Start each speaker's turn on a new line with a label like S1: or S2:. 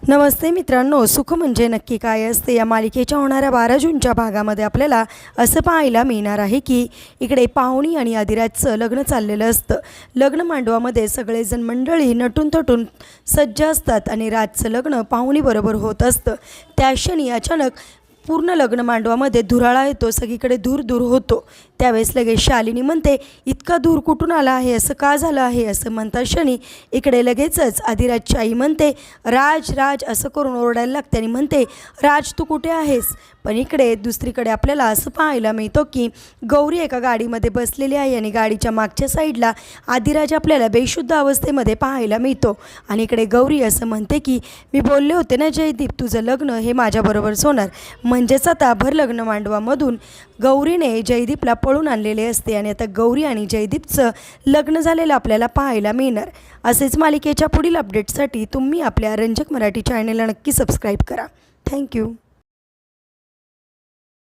S1: नमस्ते मित्रांनो, सुख म्हणजे नक्की काय असते या मालिकेच्या होणाऱ्या 12 जूनच्या भागामध्ये आपल्याला असं पाहायला मिळणार आहे की इकडे पाहुणी आणि अधिराजचं लग्न चाललेलं असतं। लग्न मांडवामध्ये सगळेजण मंडळी नटून थटून सज्ज असतात आणि राजचं लग्न पाहुणीबरोबर होत असतं। त्या क्षणी अचानक पूर्ण लग्न मांडवामध्ये धुराळा येतो, सगळीकडे धूर धूर होतो। त्यावेळेस लगेच शालिनी म्हणते, इतका धूर कुठून आला आहे, असं का झालं आहे? असं म्हणता क्षणी इकडे लगेचच अधिराजची आई म्हणते, राज राज असं करून ओरडायला लागते आणि म्हणते, राज तू कुठे आहेस? पण इकडे दुसरीकडे आपल्याला असं पाहायला मिळतो की गौरी एका गाडीमध्ये बसलेली आहे आणि गाडीच्या मागच्या साईडला अधिराज आपल्याला बेशुद्ध अवस्थेमध्ये पाहायला मिळतो। आणि इकडे गौरी असं म्हणते की मी बोलले होते ना जयदीप, तुझं लग्न हे माझ्याबरोबरच होणार। म्हणजेच आता भर लग्न मांडवामधून गौरीने जयदीपला पळून आणलेले असते आणि आता गौरी आणि जयदीपचं लग्न झालेलं आपल्याला पाहायला मिळणार। असेच मालिकेच्या पुढील अपडेट्ससाठी तुम्ही आपल्या रंजक मराठी चॅनलला नक्की सबस्क्राईब करा। थँक्यू।